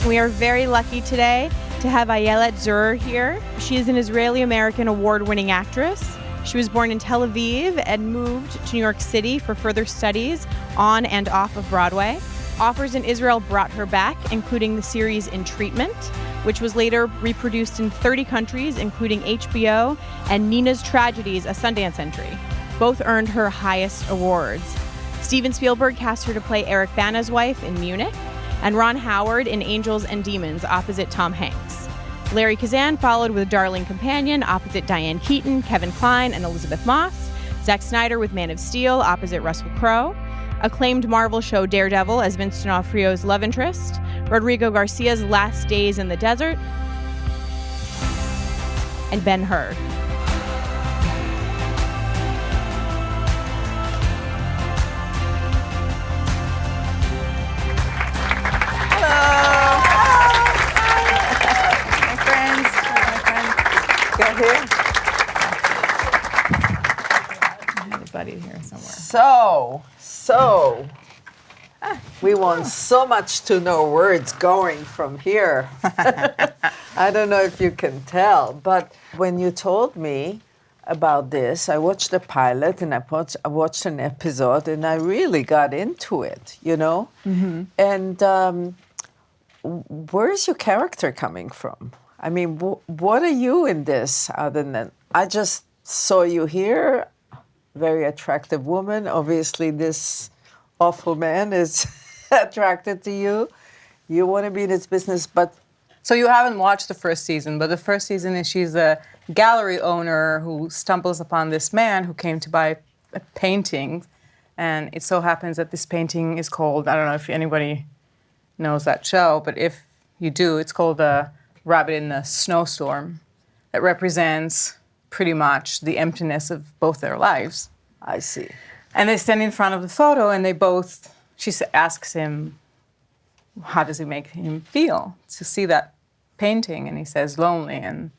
We are very lucky today to have Ayelet Zurer here. She is an Israeli-American award-winning actress. She was born in Tel Aviv and moved to New York City for further studies on and off of Broadway. Offers in Israel brought her back, including the series In Treatment, which was later reproduced in 30 countries, including HBO, and Nina's Tragedies, a Sundance entry. Both earned her highest awards. Steven Spielberg cast her to play Eric Bana's wife in Munich, and Ron Howard in Angels and Demons opposite Tom Hanks. Larry Kazan followed with Darling Companion opposite Diane Keaton, Kevin Kline, and Elizabeth Moss. Zack Snyder with Man of Steel opposite Russell Crowe. Acclaimed Marvel show Daredevil as Vince D'Onofrio's love interest. Rodrigo Garcia's Last Days in the Desert. And Ben-Hur. Here somewhere. So, we want so much to know where it's going from here. I don't know if you can tell, but when you told me about this, I watched the pilot and I watched an episode and I really got into it, you know? Mm-hmm. And where's your character coming from? I mean, what are you in this other than, I just saw you here, very attractive woman. Obviously, this awful man is attracted to you. You want to be in his business, but... So you haven't watched the first season, but the first season is she's a gallery owner who stumbles upon this man who came to buy a painting. And it so happens that this painting is called, I don't know if anybody knows that show, but if you do, it's called The Rabbit in the Snowstorm. It represents pretty much the emptiness of both their lives. I see. And they stand in front of the photo and they both, she asks him, how does it make him feel to see that painting? And he says, lonely, and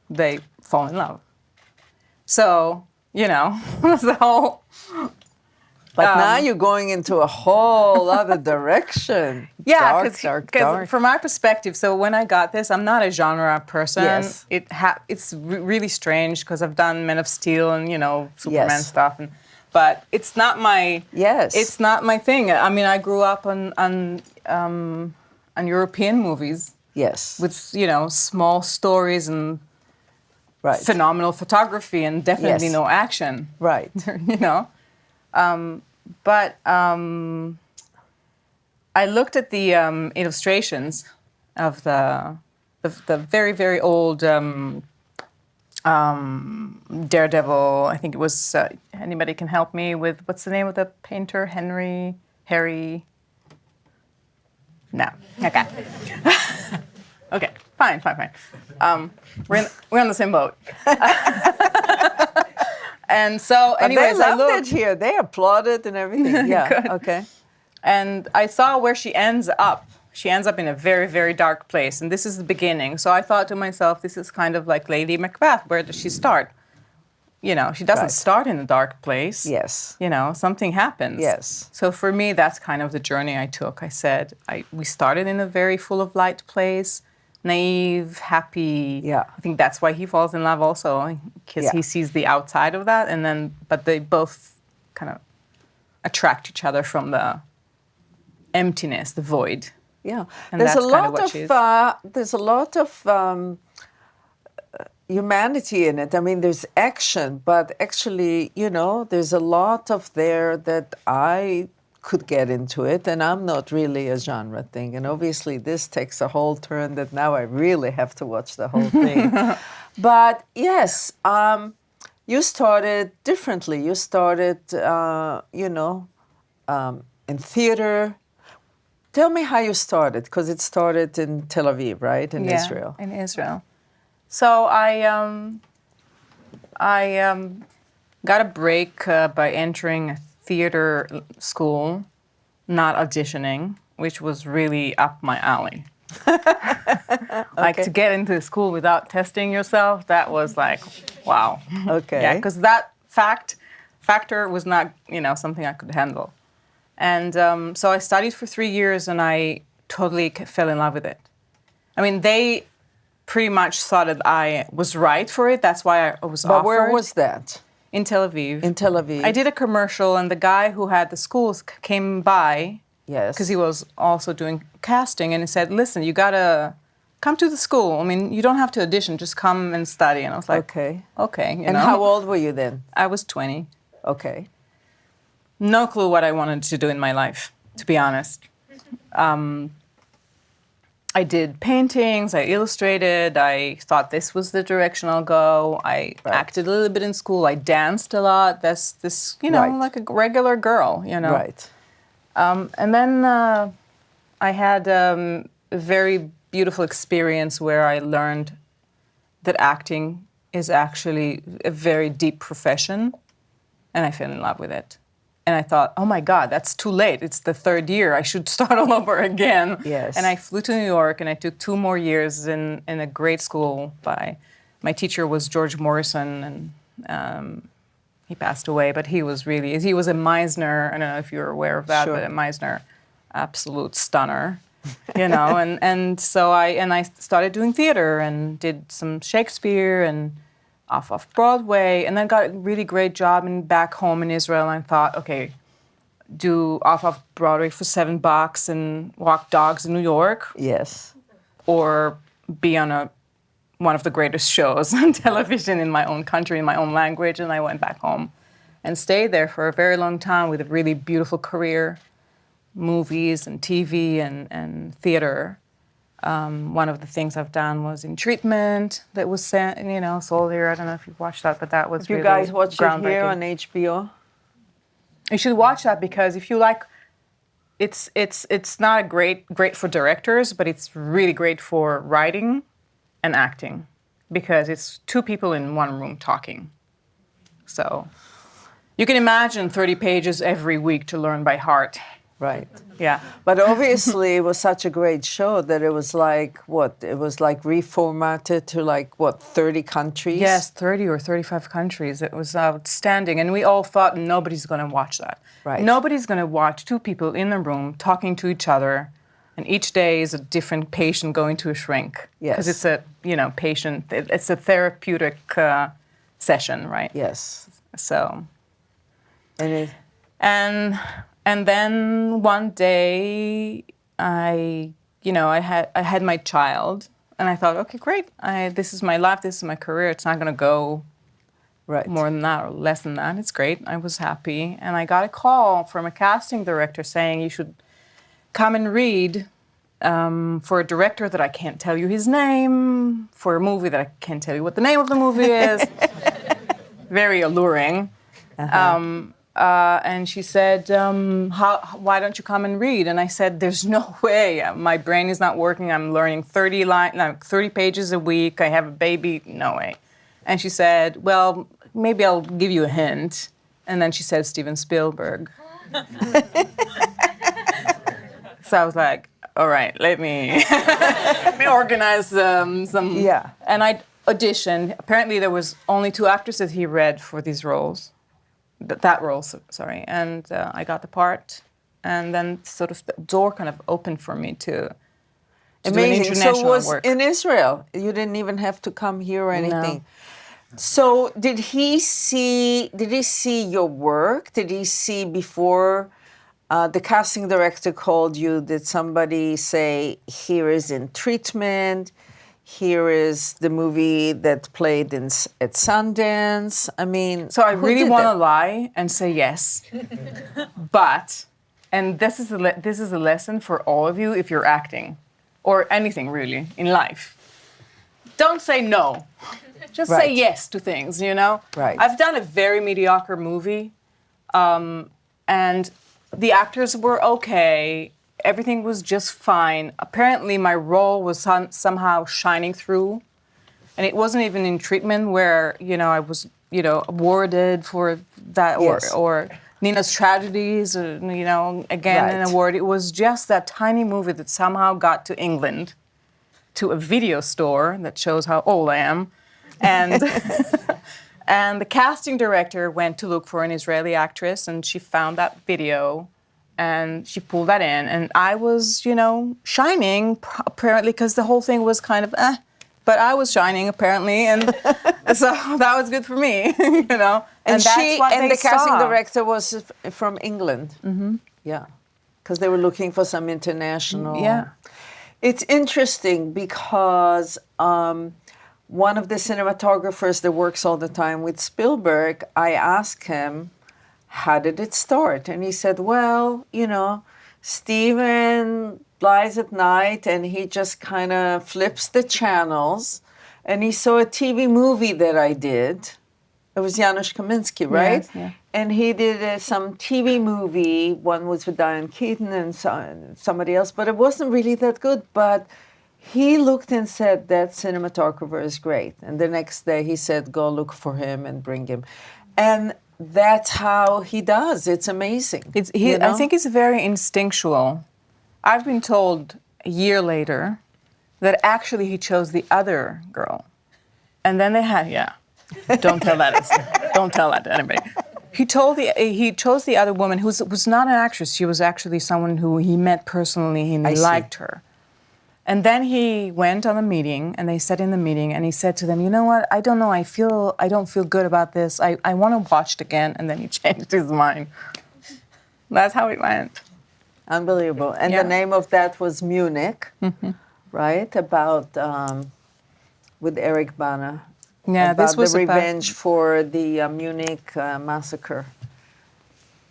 they fall in love. So, you know, the whole... But now you're going into a whole other direction. Yeah, because from my perspective, so when I got this, I'm not a genre person. Yes. It's really strange because I've done Men of Steel and, you know, Superman stuff. But it's not my... Yes. It's not my thing. I mean, I grew up on European movies. Yes. With, you know, small stories and phenomenal photography and definitely no action. Right. You know? But I looked at the illustrations of the very, very old Daredevil. I think it was, anybody can help me with, what's the name of the painter? Harry? No. Okay. Okay, fine. We're on the same boat. And so, anyways, they loved it here. They applauded and everything. Yeah. Good. Okay. And I saw where she ends up. She ends up in a very, very dark place, and this is the beginning. So I thought to myself, this is kind of like Lady Macbeth. Where does she start? You know, she doesn't start in a dark place. Yes. You know, something happens. Yes. So for me, that's kind of the journey I took. I said, we started in a very full of light place. Naive, happy. Yeah. I think that's why he falls in love also, because he sees the outside of that, and then, but they both kind of attract each other from the emptiness, the void. Yeah. And there's a lot of humanity in it. I mean, there's action, but actually, you know, there's a lot of there that I could get into it, and I'm not really a genre thing. And obviously, this takes a whole turn that now I really have to watch the whole thing. But yes, you started differently. You started, in theater. Tell me how you started, because it started in Tel Aviv, right? In Israel. In Israel. So I got a break by entering a theater school, not auditioning, which was really up my alley. Like to get into school without testing yourself, that was like, wow. Okay. Yeah, because that factor was not, something I could handle. And so I studied for 3 years and I totally fell in love with it. I mean, they pretty much thought that I was right for it. That's why I was offered. But where was that? In Tel Aviv. In Tel Aviv. I did a commercial, and the guy who had the schools came by. Yes. Because he was also doing casting, and he said, listen, you got to come to the school. I mean, you don't have to audition, just come and study. And I was like, okay. And how old were you then? I was 20. Okay. No clue what I wanted to do in my life, to be honest. I did paintings, I illustrated, I thought this was the direction I'll go. I acted a little bit in school, I danced a lot. That's this, like a regular girl, Right. And then I had a very beautiful experience where I learned that acting is actually a very deep profession, and I fell in love with it. And I thought, oh my God, that's too late. It's the third year. I should start all over again. Yes. And I flew to New York, and I took 2 more years in a great school. My teacher was George Morrison, and he passed away. But he was a Meisner. I don't know if you're aware of that, Sure. but a Meisner, absolute stunner. And so I started doing theater and did some Shakespeare and off Broadway, and then got a really great job back home in Israel. And I thought, okay, do off Broadway for $7 and walk dogs in New York, Yes. or be on one of the greatest shows on television in my own country, in my own language. And I went back home and stayed there for a very long time with a really beautiful career, movies and TV and theater. One of the things I've done was in Treatment that was sent, sold here. I don't know if you've watched that, but that was You really guys watch it groundbreaking. here on HBO? You should watch that, because if you like, it's not great for directors, but it's really great for writing and acting, because it's 2 people in one room talking. So you can imagine 30 pages every week to learn by heart. Right. Yeah. But obviously it was such a great show that it was like, It was like reformatted to 30 countries? Yes, 30 or 35 countries. It was outstanding. And we all thought nobody's going to watch that. Right. Nobody's going to watch 2 people in a room talking to each other, and each day is a different patient going to a shrink. Yes. Because it's a, it's a therapeutic session, right? Yes. So. And And then one day, I had my child, and I thought, okay, great. This is my life. This is my career. It's not going to go more than that or less than that. It's great. I was happy, and I got a call from a casting director saying you should come and read for a director that I can't tell you his name, for a movie that I can't tell you what the name of the movie is. Very alluring. Uh-huh. And she said, why don't you come and read? And I said, there's no way. My brain is not working. I'm learning 30 pages a week. I have a baby. No way. And she said, well, maybe I'll give you a hint. And then she said, Steven Spielberg. So I was like, all right, let me organize some. Yeah. And I auditioned. Apparently there was only 2 actors that he read for these roles. That role, sorry, and I got the part, and then sort of the door kind of opened for me to do an international So it was work. in Israel. You didn't even have to come here or anything. No. So did he see your work? Did he see before the casting director called you? Did somebody say, here is In Treatment? Here is the movie that played at Sundance. I mean, So I who really did want to that? lie and say yes, but, and this is a lesson for all of you if you're acting, or anything really in life. Don't say no. Just say Right. yes to things, Right. I've done a very mediocre movie, and the actors were okay. Everything was just fine. Apparently, my role was somehow shining through, and it wasn't even In Treatment where I was awarded for that, Yes. or Nina's Tragedies, again an Right. award. It was just that tiny movie that somehow got to England, to a video store that shows how old I am, and and the casting director went to look for an Israeli actress, and she found that video. And she pulled that in, and I was, shining apparently because the whole thing was kind of but I was shining apparently, and so that was good for me, And that's what they the casting saw. director was from England. Mm-hmm. Yeah, because they were looking for some international. Yeah. It's interesting because one of the cinematographers that works all the time with Spielberg, I asked him, how did it start? And he said, well, Steven lies at night and he just kind of flips the channels. And he saw a TV movie that I did. It was Janusz Kaminski, right? Yes, yeah. And he did some TV movie. One was with Diane Keaton and somebody else, but it wasn't really that good. But he looked and said, that cinematographer is great. And the next day he said, go look for him and bring him. And that's how he does. It's amazing. I think it's very instinctual. I've been told a year later that actually he chose the other girl. And then they had, don't tell that. Don't tell that to anybody. He chose the other woman who was not an actress. She was actually someone who he met personally and he liked her. And then he went on a meeting, and they sat in the meeting, and he said to them, you know what, I don't know, I don't feel good about this. I want to watch it again. And then he changed his mind. That's how it went. Unbelievable. And the name of that was Munich, right? About, with Eric Bana. Yeah, about this was the revenge for the Munich massacre.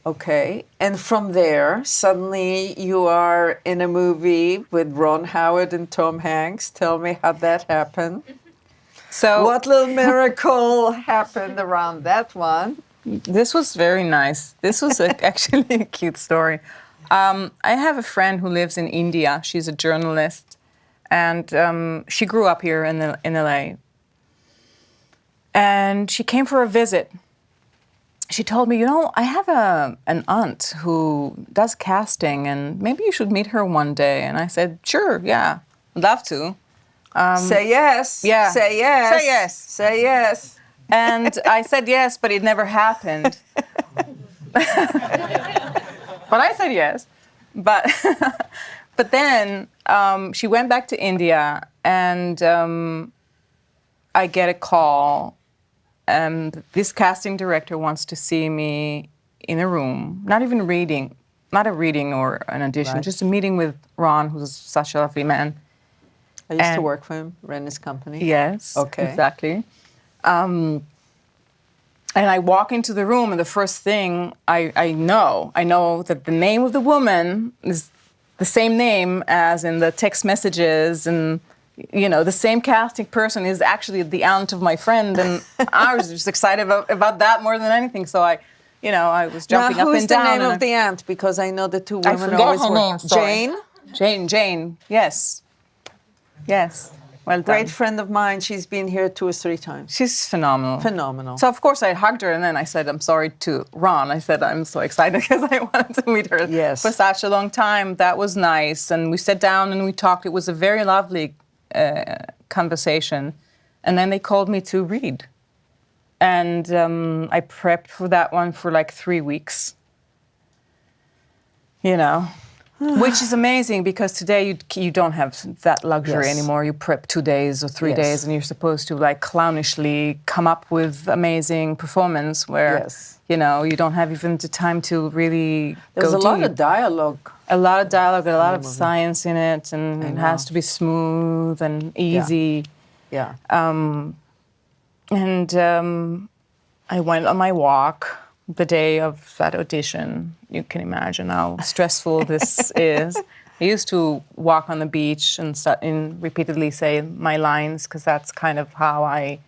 Okay, and from there, suddenly you are in a movie with Ron Howard and Tom Hanks. Tell me how that happened. So, what little miracle happened around that one? This was very nice. This was actually a cute story. I have a friend who lives in India. She's a journalist, and she grew up here in LA. And she came for a visit. She told me, I have an aunt who does casting, and maybe you should meet her one day. And I said, sure, yeah, I'd love to. Say yes. Yeah. Say yes. Say yes. Say yes. And I said yes, but it never happened. But I said yes. But then she went back to India, and I get a call. And this casting director wants to see me in a room, not a reading or an audition, just a meeting with Ron, who's such a lovely man. I used to work for him, ran his company. Yes, okay, exactly. And I walk into the room, and the first thing I know that the name of the woman is the same name as in the text messages, and the same casting person is actually the aunt of my friend, and I was just excited about that more than anything. So I was jumping up and down. Now, who's the name of the aunt? Because I know the two women always her name. Jane? Jane. Yes. Well done. Great friend of mine. She's been here 2 or 3 times. She's phenomenal. Phenomenal. So, of course, I hugged her, and then I said, I'm sorry to Ron. I said, I'm so excited because I wanted to meet her for such a long time. That was nice. And we sat down and we talked. It was a very lovely conversation. And then they called me to read. And I prepped for that one for like 3 weeks. Which is amazing because today you don't have that luxury anymore. You prep 2 days or 3 days, and you're supposed to like clownishly come up with amazing performance where you don't have even the time to really There's go a lot of dialogue. A lot of dialogue, a lot of science in it, and it has to be smooth and easy. Yeah. I went on my walk the day of that audition. You can imagine how stressful this is. I used to walk on the beach and repeatedly say my lines because that's kind of how I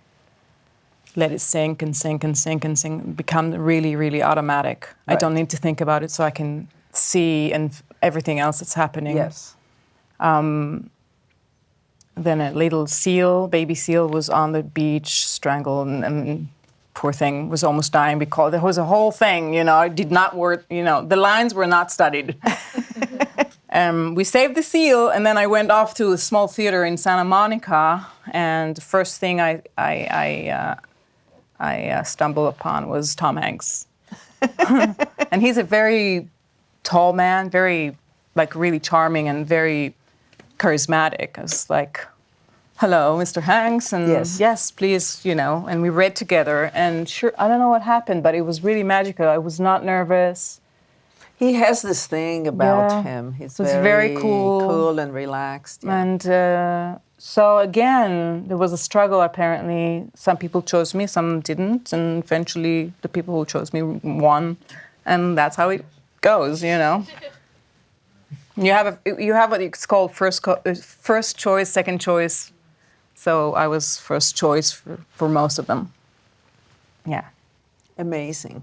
let it sink and sink and sink and sink, become really, really automatic. Right. I don't need to think about it so I can see and everything else that's happening. Yes. Then a little baby seal was on the beach, strangled, and poor thing was almost dying because there was a whole thing, it did not work, the lines were not studied. We saved the seal, and then I went off to a small theater in Santa Monica, and the first thing I stumbled upon was Tom Hanks. And he's a very tall man, very, like, really charming and very charismatic. I was like, hello, Mr. Hanks, and yes, please, you know, and we read together, and sure, I don't know what happened, but it was really magical. I was not nervous. He has this thing about him. He's very cool and relaxed. Yeah. And so again, there was a struggle apparently. Some people chose me, some didn't, and eventually the people who chose me won, and that's how it goes, you know. You have what it's called first choice, second choice. So I was first choice for most of them. Yeah. Amazing.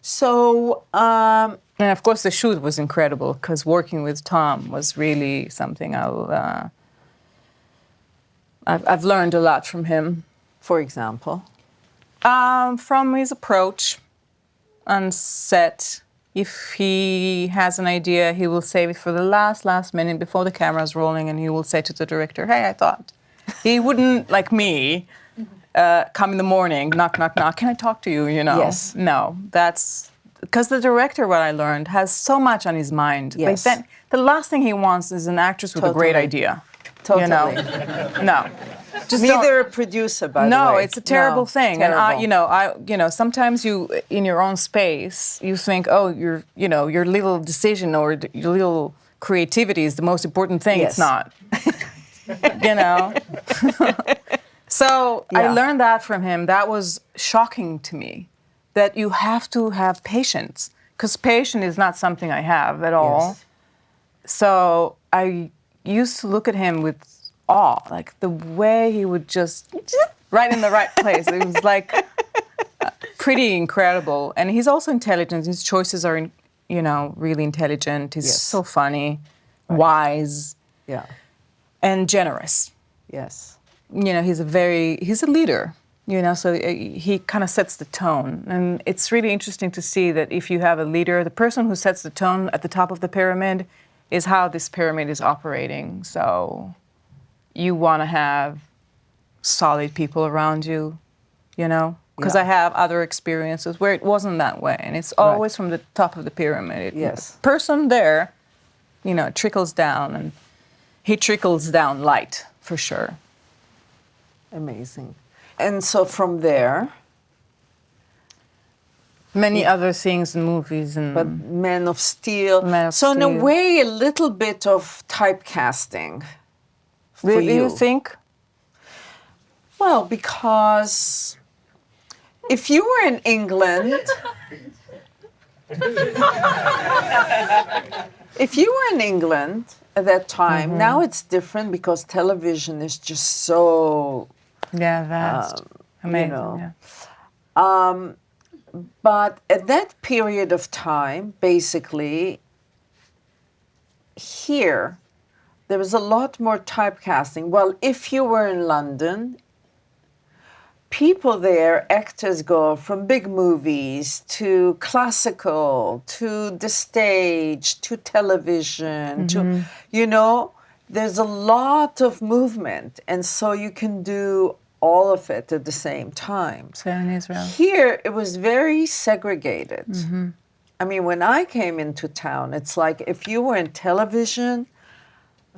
So, and of course the shoot was incredible because working with Tom was really something I've learned a lot from him. For example? From his approach on set. If he has an idea, he will save it for the last minute before the camera's rolling, and he will say to the director, hey, I thought. He wouldn't, like me, come in the morning, knock, knock, knock, can I talk to you, you know? Yes. No, that's, because the director, what I learned, has so much on his mind. Yes. Like the last thing he wants is an actress with a great idea. Totally. You know? No. Just neither a producer, by the way. No, it's a terrible thing. Terrible. And sometimes you, in your own space, you think, oh, your little decision or your little creativity is the most important thing. Yes. It's not. You know. So I learned that from him. That was shocking to me. That you have to have patience, because patience is not something I have at all. Yes. So I used to look at him with awe, like the way he would just right in the right place. It was like pretty incredible. And he's also intelligent. His choices are, really intelligent. He's so funny, wise, and generous. Yes. He's a leader. So he kind of sets the tone. And it's really interesting to see that if you have a leader, the person who sets the tone at the top of the pyramid is how this pyramid is operating. So you want to have solid people around you, Because I have other experiences where it wasn't that way. And it's always from the top of the pyramid. Yes. The person there, trickles down, and he trickles down light, for sure. Amazing. And so from there... Many other things in movies. But Man of Steel. In a way, a little bit of typecasting for you think? Well, because if you were in England... If you were in England at that time, now it's different because television is just so... vast. Amazing, But at that period of time, basically, here, there was a lot more typecasting. Well, if you were in London, people there, actors go from big movies to classical, to the stage, to television, to, there's a lot of movement. And so you can do all of it at the same time. So in Israel. Here, it was very segregated. I mean, when I came into town, it's like if you were in television,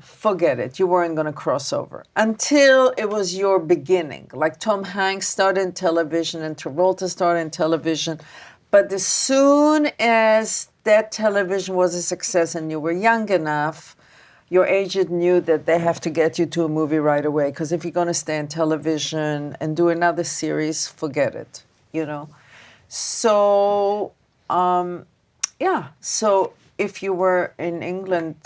forget it. You weren't going to cross over until it was your beginning. Like Tom Hanks started in television and Travolta started in television. But as soon as that television was a success and you were young enough, your agent knew that they have to get you to a movie right away, because if you're going to stay in television and do another series, forget it, So, so if you were in England,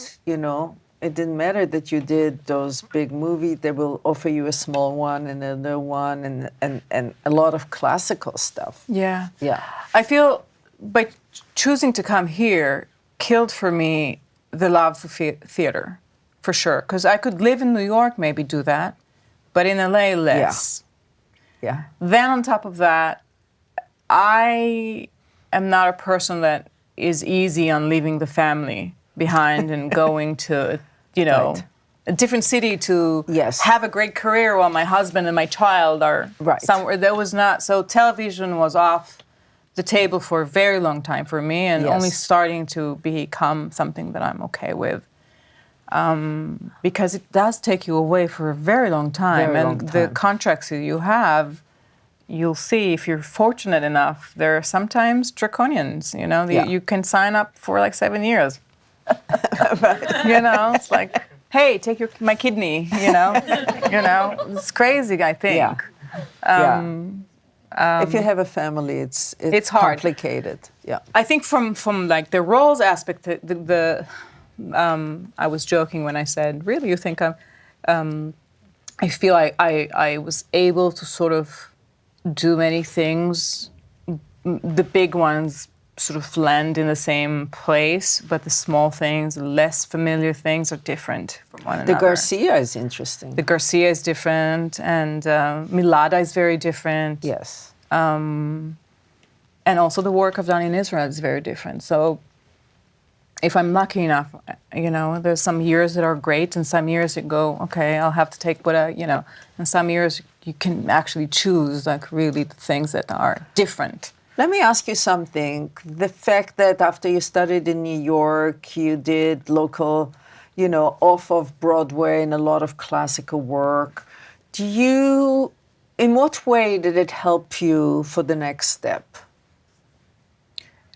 it didn't matter that you did those big movies. They will offer you a small one and another one and a lot of classical stuff. Yeah. Yeah. I feel by choosing to come here killed for me the love for theater, for sure. Because I could live in New York, maybe do that, but in LA, less. Yeah. Then on top of that, I am not a person that is easy on leaving the family behind and going to, a different city to have a great career while my husband and my child are somewhere. There was not, so television was off the table for a very long time for me, and Yes. only starting to become something that I'm okay with. Because it does take you away for a very long time. Very long And the time. contracts that you have, you'll see if you're fortunate enough, they're sometimes draconians, you know. Yeah. You can sign up for like 7 years. You know, it's like, hey, take my kidney, you know. It's crazy, I think. If you have a family, it's hard. complicated. Yeah. I think from like the roles aspect, I was joking when I said, really, you think I feel like I was able to sort of do many things. The big ones sort of land in the same place, but the small things, the less familiar things are different from one another. The Garcia is interesting. The Garcia is different, and Milada is very different. Yes. And also the work I've done in Israel is very different. So if I'm lucky enough, you know, there's some years that are great, and some years you go, okay, I'll have to take and some years you can actually choose, like, really the things that are different. Let me ask you something. The fact that after you studied in New York, you did local, you know, off of Broadway and a lot of classical work, in what way did it help you for the next step?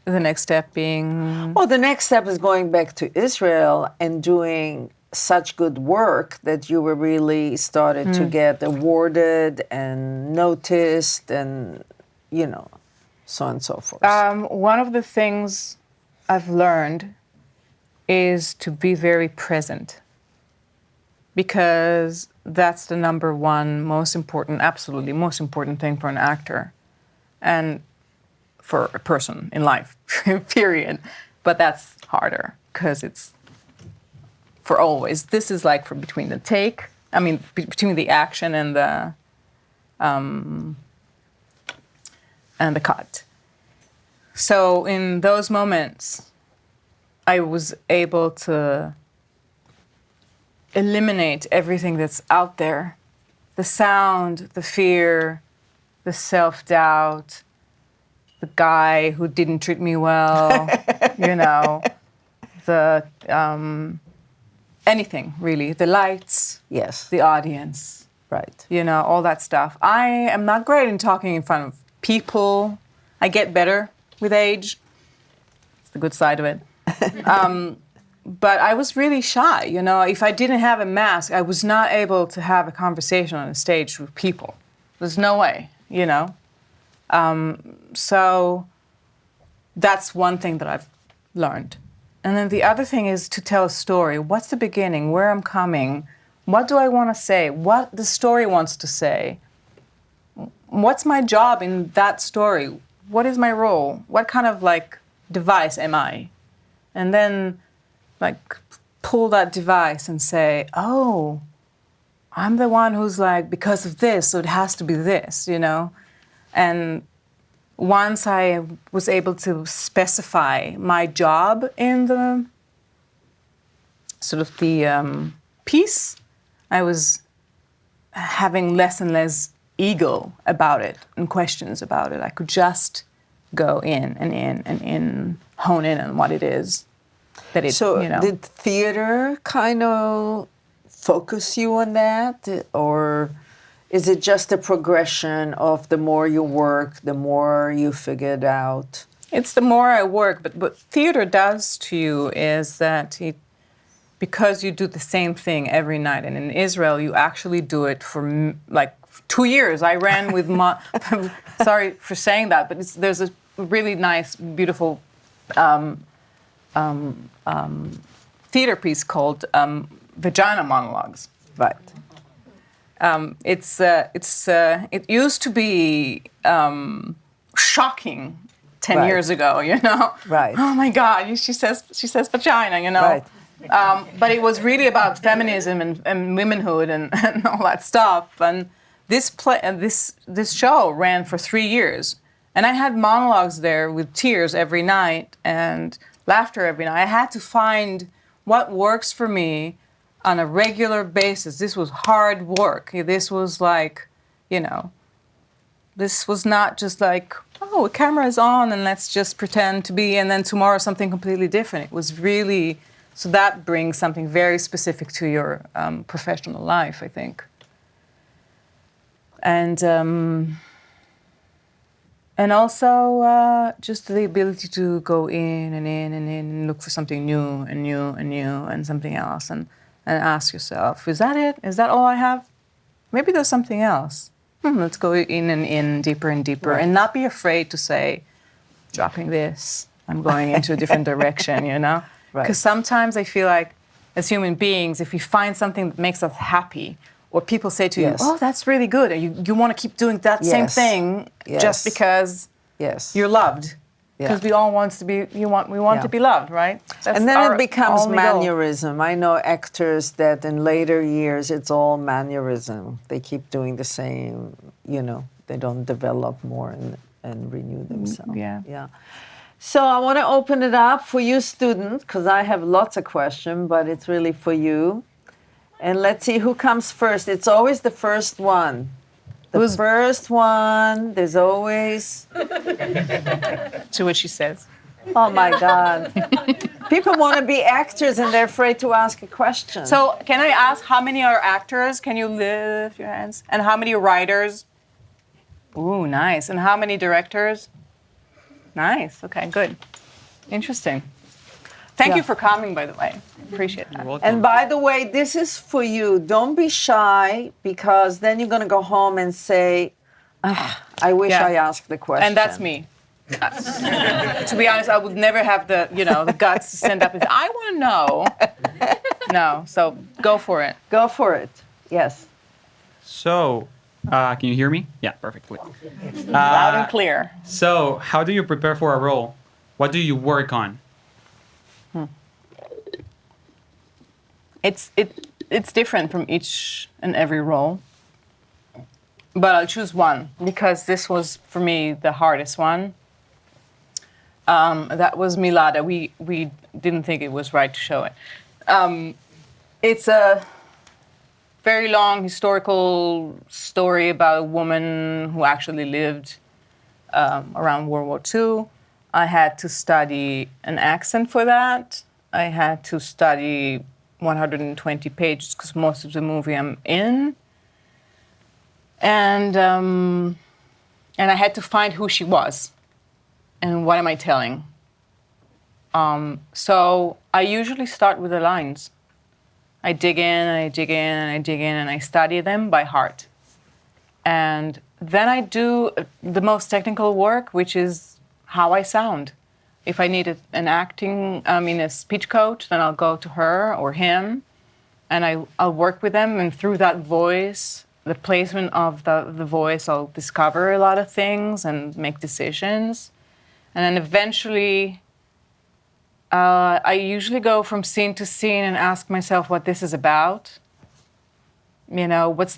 The next step being? Well, the next step is going back to Israel and doing such good work that you were really started to get awarded and noticed and, you know, so on and so forth. One of the things I've learned is to be very present, because that's the number one absolutely most important thing for an actor and for a person in life, period. But that's harder because it's for always. This is like between the action and the cut. So in those moments, I was able to eliminate everything that's out there. The sound, the fear, the self-doubt, the guy who didn't treat me well, you know, anything really, the lights, Yes. the audience, Right. you know, all that stuff. I am not great in talking in front of people. I get better with age. It's the good side of it. But I was really shy, you know. If I didn't have a mask, I was not able to have a conversation on a stage with people. There's no way, you know. So that's one thing that I've learned. And then the other thing is to tell a story. What's the beginning? Where I'm coming? What do I want to say? What the story wants to say? What's my job in that story? What is my role? What kind of like device am I? And then like pull that device and say, oh, I'm the one who's like, because of this, so it has to be this, you know? And once I was able to specify my job in the sort of the piece, I was having less and less ego about it and questions about it. I could just go in and in and in, hone in on what it is that it, So you know. did theater kind of focus you on that, or is it just a progression of the more you work, the more you figured out? It's the more I work, but what theater does to you is that because you do the same thing every night, and in Israel you actually do it for like 2 years. I ran with sorry for saying that, but there's a really nice, beautiful theater piece called Vagina Monologues. Right. It used to be shocking 10 Right. years ago, you know. Right. Oh my God, she says vagina, you know. Right. But it was really about feminism and womanhood and all that stuff. And this show ran for 3 years, and I had monologues there with tears every night and laughter every night. I had to find what works for me on a regular basis. This was hard work. This was like, you know, this was not just like, oh, oh, a camera is on and let's just pretend to be, and then tomorrow something completely different. It was really, so that brings something very specific to your professional life, I think. And also just the ability to go in and look for something new and something else and ask yourself, is that it? Is that all I have? Maybe there's something else. Let's go in deeper and deeper, and not be afraid to say, dropping this, I'm going into a different direction, you know? Because sometimes I feel like as human beings, if we find something that makes us happy, or people say to you, oh, that's really good, or you want to keep doing that same thing just because you're loved. Because we all want to be, we want to be loved, right? That's and then our it becomes only goal. mannerism. I know actors that in later years, it's all mannerism. They keep doing the same, you know, they don't develop more and renew themselves. Yeah. So I want to open it up for you students, because I have lots of questions, but it's really for you. And let's see who comes first. It's always the first one. The first one, there's always... To what she says. Oh my God. People want to be actors and they're afraid to ask a question. So can I ask how many are actors? Can you lift your hands? And how many writers? Ooh, nice. And how many directors? Nice. Okay, good. Interesting. Thank you for coming, by the way. Appreciate that. And by the way, this is for you. Don't be shy, because then you're going to go home and say, I wish I asked the question. And that's me. To be honest, I would never have the guts to stand up and say, I want to know. No, so go for it. Go for it. Yes. So, can you hear me? Yeah, perfectly. Loud and clear. So, how do you prepare for a role? What do you work on? It's different from each and every role, but I'll choose one because this was for me the hardest one. That was Milada. We didn't think it was right to show it. It's a very long historical story about a woman who actually lived around World War II. I had to study an accent for that. I had to study 120 pages because most of the movie I'm in, and I had to find who she was, and what am I telling. So I usually start with the lines. I dig in, and I dig in, and I dig in, and I study them by heart, and then I do the most technical work, which is how I sound. If I need a speech coach, then I'll go to her or him, and I'll work with them. And through that voice, the placement of the voice, I'll discover a lot of things and make decisions. And then eventually, I usually go from scene to scene and ask myself what this is about. You know, what's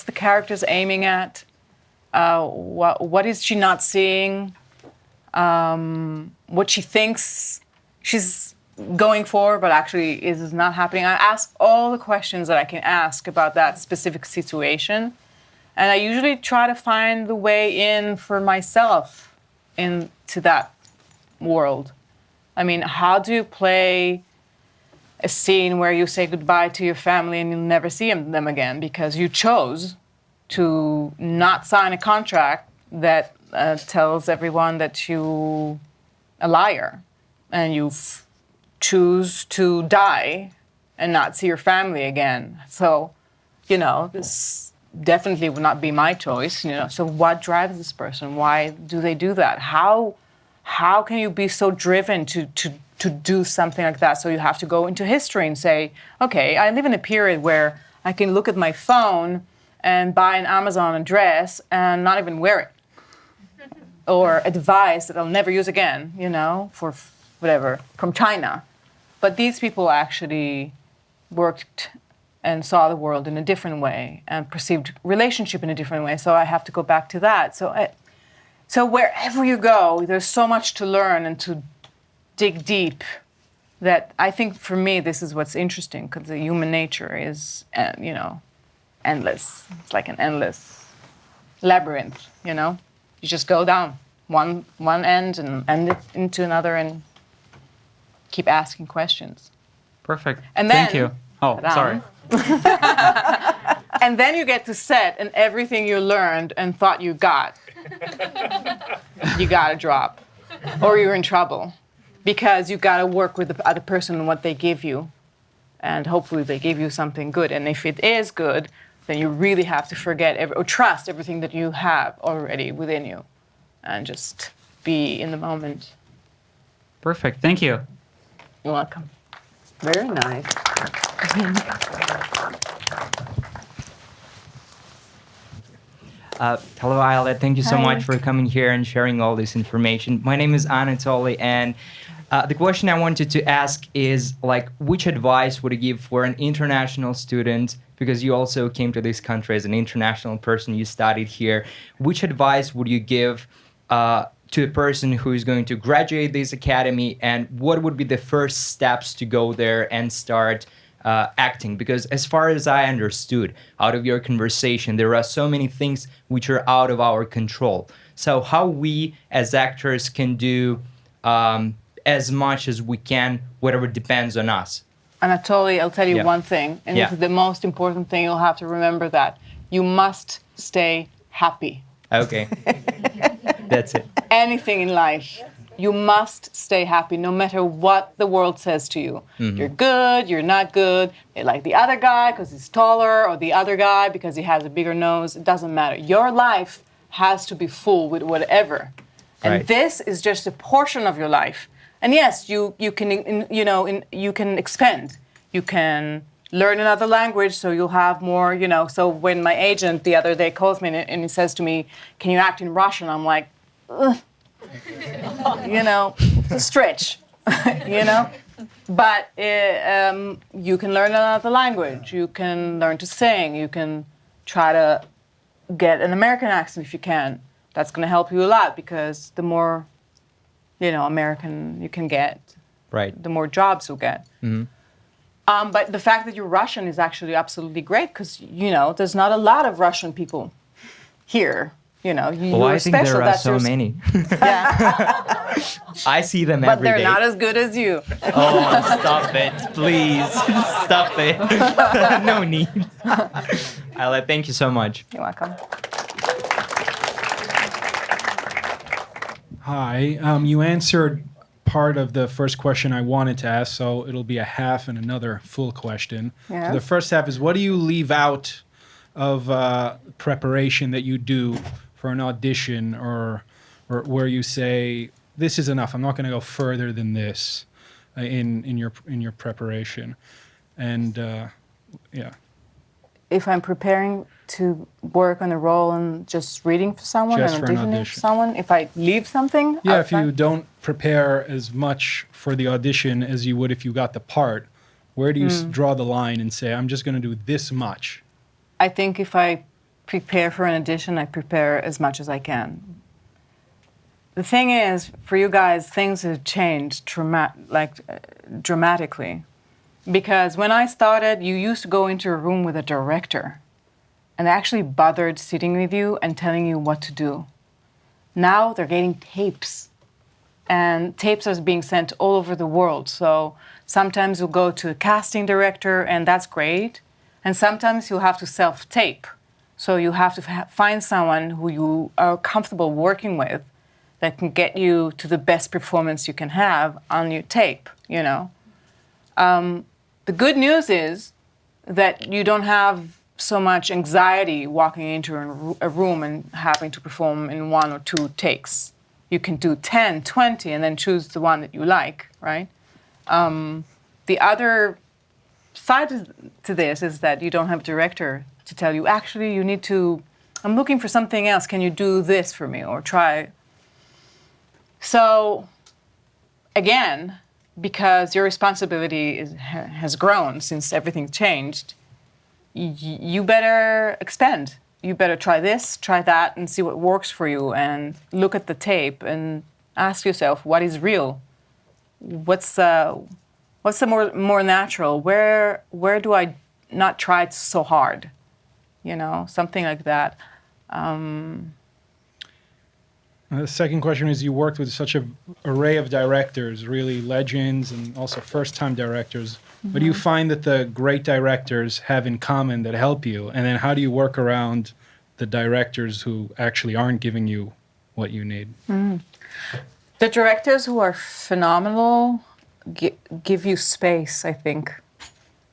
the character's aiming at? What is she not seeing? What she thinks she's going for, but actually is not happening. I ask all the questions that I can ask about that specific situation. And I usually try to find the way in for myself into that world. I mean, how do you play a scene where you say goodbye to your family and you'll never see them again because you chose to not sign a contract that tells everyone that you're a liar, and you choose to die and not see your family again. So, you know, this definitely would not be my choice. You know, so what drives this person? Why do they do that? How can you be so driven to do something like that? So you have to go into history and say, okay, I live in a period where I can look at my phone and buy an Amazon dress and not even wear it. Or a device that I'll never use again, you know, for whatever, from China. But these people actually worked and saw the world in a different way and perceived relationship in a different way. So I have to go back to that. So wherever you go, there's so much to learn and to dig deep that I think for me, this is what's interesting, because the human nature is, you know, endless. It's like an endless labyrinth, you know? You just go down one end and end it into another and keep asking questions. Perfect. And then, Thank you. Oh, sorry. And then you get to set, and everything you learned and thought you got, you got to drop, or you're in trouble, because you got to work with the other person and what they give you, and hopefully they give you something good. And if it is good, then you really have to forget or trust everything that you have already within you, and just be in the moment. Perfect. Thank you. You're welcome. Very nice. Hello, Ayelet. Thank you so much for coming here and sharing all this information. My name is Anatoly, and the question I wanted to ask is, like, which advice would you give for an international student, because you also came to this country as an international person, you studied here. Which advice would you give to a person who is going to graduate this academy, and what would be the first steps to go there and start acting? Because as far as I understood out of your conversation, there are so many things which are out of our control. So how we as actors can do as much as we can, whatever depends on us. Anatoly, I'll tell you Yeah. one thing, and this is the most important thing. You'll have to remember that you must stay happy. Okay. That's it. Anything in life, you must stay happy no matter what the world says to you. You're good, you're not good, they like the other guy because he's taller, or the other guy because he has a bigger nose. It doesn't matter. Your life has to be full with whatever. And Right. this is just a portion of your life. And yes, you can you can expand. You can learn another language, so you'll have more, So when my agent the other day calls me and he says to me, "Can you act in Russian?" I'm like, ugh. It's a stretch, But you can learn another language. You can learn to sing. You can try to get an American accent if you can. That's going to help you a lot, because the more, American you can get, Right. the more jobs you'll get. But the fact that you're Russian is actually absolutely great, because, there's not a lot of Russian people here. You're I think special. there are That's so your many. Yeah, I see them but every they're day. not as good as you. Oh, stop it, please. Stop it. No need. Ayelet, thank you so much. You're welcome. Hi. You answered part of the first question I wanted to ask, so it'll be a half and another full question. Yeah. So the first half is, what do you leave out of preparation that you do for an audition, or where you say, this is enough, I'm not going to go further than this in your preparation? And yeah. If I'm preparing to work on a role and just reading for someone Just and for an auditioning for audition. someone, if I leave something Yeah, if outside- you don't prepare as much for the audition as you would if you got the part, where do you draw the line and say, I'm just going to do this much? I think if I prepare for an audition, I prepare as much as I can. The thing is, for you guys, things have changed dramatically. Because when I started, you used to go into a room with a director and they actually bothered sitting with you and telling you what to do. Now they're getting tapes, and tapes are being sent all over the world. So sometimes you'll go to a casting director, and that's great. And sometimes you'll have to self-tape. So you have to find someone who you are comfortable working with that can get you to the best performance you can have on your tape, The good news is that you don't have so much anxiety walking into a room and having to perform in 1 or 2 takes. You can do 10, 20, and then choose the one that you like, right? The other side to this is that you don't have a director to tell you, actually, you need to, I'm looking for something else. Can you do this for me or try? So, again, because your responsibility has grown since everything changed, you better expand. You better try this, try that, and see what works for you, and look at the tape and ask yourself, what is real? What's the more natural? Where do I not try so hard? Something like that. The second question is, you worked with such an array of directors, really legends and also first-time directors. What do you find that the great directors have in common that help you? And then how do you work around the directors who actually aren't giving you what you need? The directors who are phenomenal give you space, I think.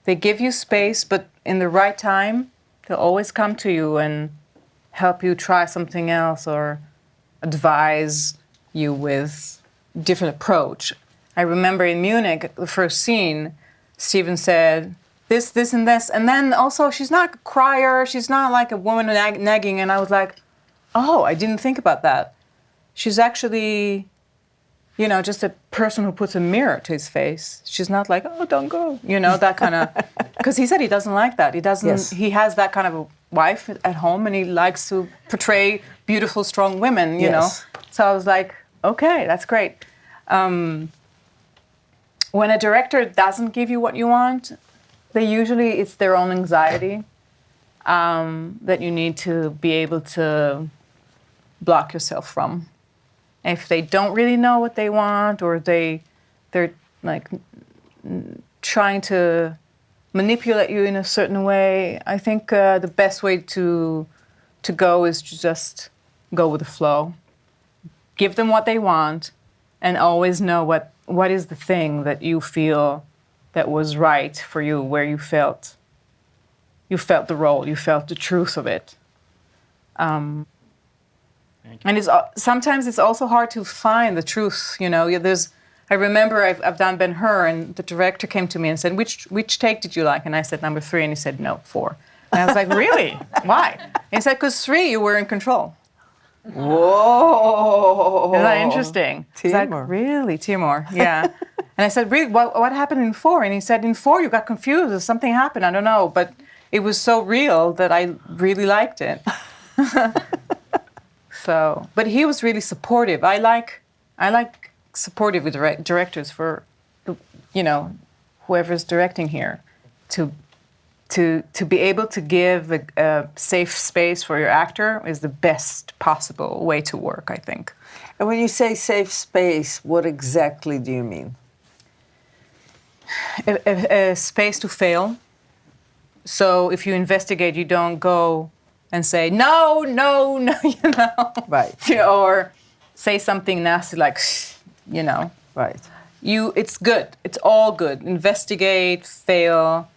They give you space, but in the right time, they'll always come to you and help you try something else or advise you with different approach. I remember in Munich, the first scene, Steven said, this, and this. And then also, she's not a crier. She's not like a woman nagging. And I was like, oh, I didn't think about that. She's actually, you know, just a person who puts a mirror to his face. She's not like, oh, don't go. You know, that kind of, because he said he doesn't like that. He doesn't, Yes. He has that kind of a wife at home and he likes to portray beautiful, strong women, you know. So I was like, okay, that's great. When a director doesn't give you what you want, it's their own anxiety that you need to be able to block yourself from. If they don't really know what they want, or they're like trying to manipulate you in a certain way, I think the best way to go is to just go with the flow. Give them what they want, and always know what is the thing that you feel that was right for you, where you felt the role, you felt the truth of it. And sometimes it's also hard to find the truth, you know. I remember I've done Ben-Hur, and the director came to me and said, which take did you like? And I said, number 3, and he said, no, 4. And I was like, really? Why? And he said, because 3, you were in control. Whoa! Isn't that interesting? Timur. Like, really, Timur? Yeah. And I said, really, what happened in 4? And he said, in 4 you got confused, or something happened, I don't know, but it was so real that I really liked it. So, but he was really supportive. I like supportive directors for, you know, whoever's directing here, to be able to give a safe space for your actor is the best possible way to work, I think. And when you say safe space, what exactly do you mean? A space to fail. So if you investigate, you don't go and say, no, you know. Right. Or say something nasty like, you know. Right. It's good. It's all good. Investigate, fail,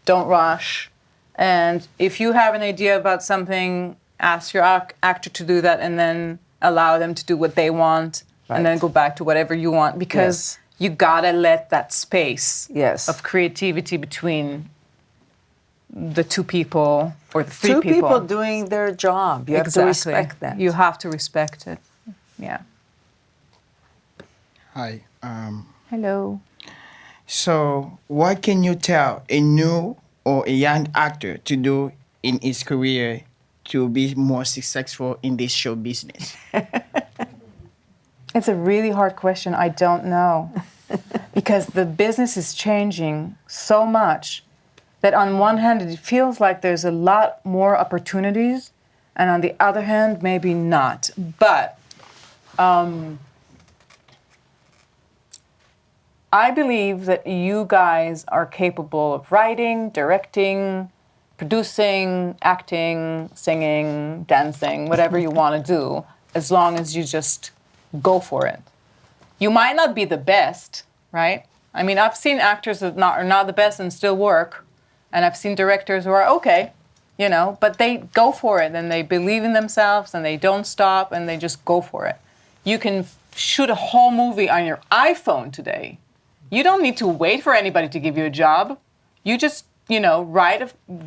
don't rush. And if you have an idea about something, ask your actor to do that, and then allow them to do what they want, and then go back to whatever you want, because you gotta let that space of creativity between the 2 people or the 3 people. 2 people doing their job. You have to respect that. You have to respect it. Yeah. Hi. Hello. So, what can you tell a new or a young actor to do in his career to be more successful in this show business? It's a really hard question. I don't know. Because the business is changing so much that on one hand, it feels like there's a lot more opportunities, and on the other hand, maybe not. But I believe that you guys are capable of writing, directing, producing, acting, singing, dancing, whatever you want to do, as long as you just go for it. You might not be the best, right? I mean, I've seen actors that are not the best and still work, and I've seen directors who are okay, you know, but they go for it, and they believe in themselves, and they don't stop, and they just go for it. You can shoot a whole movie on your iPhone today. You don't need to wait for anybody to give you a job. You just, you know,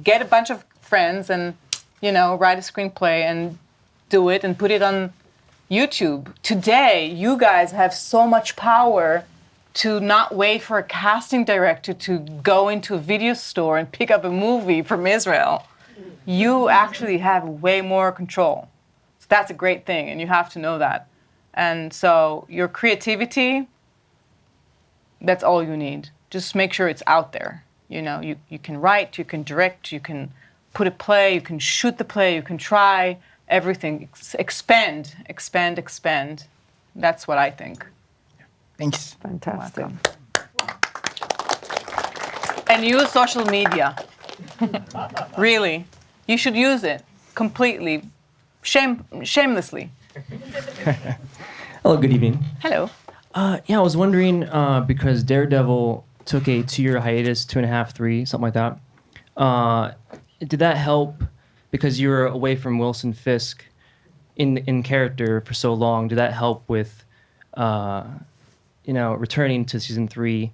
get a bunch of friends and, you know, write a screenplay and do it and put it on YouTube. Today, you guys have so much power to not wait for a casting director to go into a video store and pick up a movie from Israel. You actually have way more control. So that's a great thing, and you have to know that. And so your creativity, that's all you need. Just make sure it's out there. You know, you can write, you can direct, you can put a play, you can shoot the play, you can try everything, expand. That's what I think. Thanks. Fantastic. And use social media. Really. You should use it completely, shamelessly. Hello, good evening. Hello. Yeah, I was wondering, because Daredevil took a 2-year hiatus, 2.5, 3, something like that. Did that help because you were away from Wilson Fisk in character for so long? Did that help with, returning to season 3?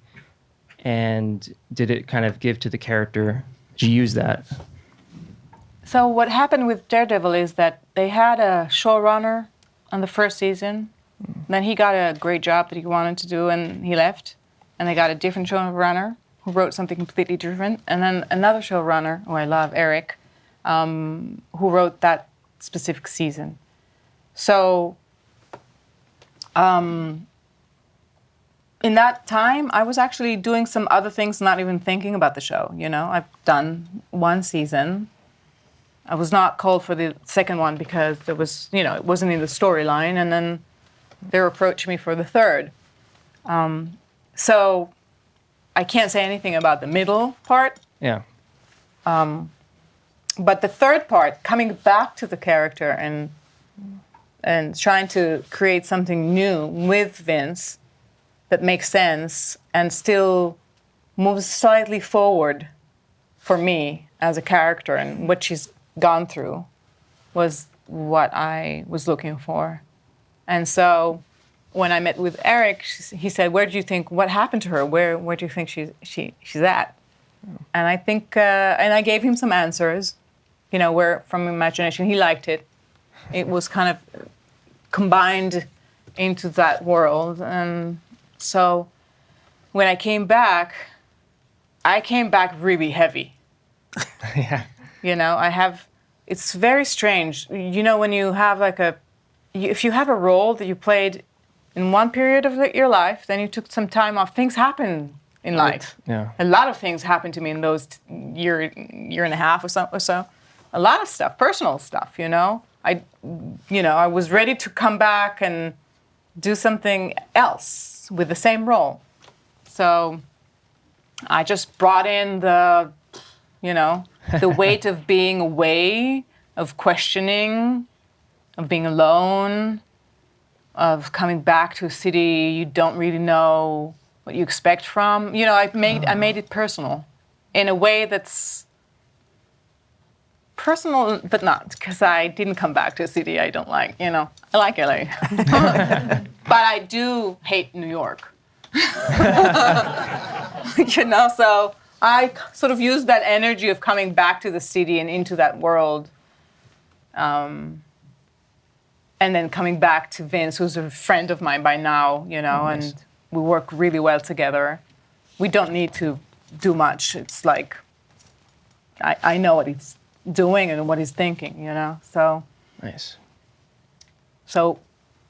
And did it kind of give to the character to use that? So what happened with Daredevil is that they had a showrunner on the first season. Then he got a great job that he wanted to do, and he left. And they got a different showrunner who wrote something completely different. And then another showrunner, who I love, Eric, who wrote that specific season. So in that time, I was actually doing some other things, not even thinking about the show. I've done 1 season. I was not called for the second one because there was, it wasn't in the storyline. And then they approached me for the third. So I can't say anything about the middle part. Yeah. But the third part, coming back to the character and trying to create something new with Vince that makes sense and still moves slightly forward for me as a character and what she's gone through was what I was looking for. And so when I met with Eric, he said, what happened to her? Where do you think she's at? And I think, and I gave him some answers, where from imagination, he liked it. It was kind of combined into that world. And so when I came back really heavy. Yeah. It's very strange. When you have if you have a role that you played in one period of your life, then you took some time off, things happen in life. Yeah. A lot of things happened to me in those year and a half or so. A lot of stuff, personal stuff, I was ready to come back and do something else with the same role. So I just brought in the weight of being away, of questioning, of being alone, of coming back to a city you don't really know what you expect from. I made it personal in a way that's personal, but not, because I didn't come back to a city I don't like. I like LA. But I do hate New York. So I sort of used that energy of coming back to the city and into that world. And then coming back to Vince, who's a friend of mine by now, Nice. and we work really well together. We don't need to do much. It's like, I know what he's doing and what he's thinking, so. Nice. So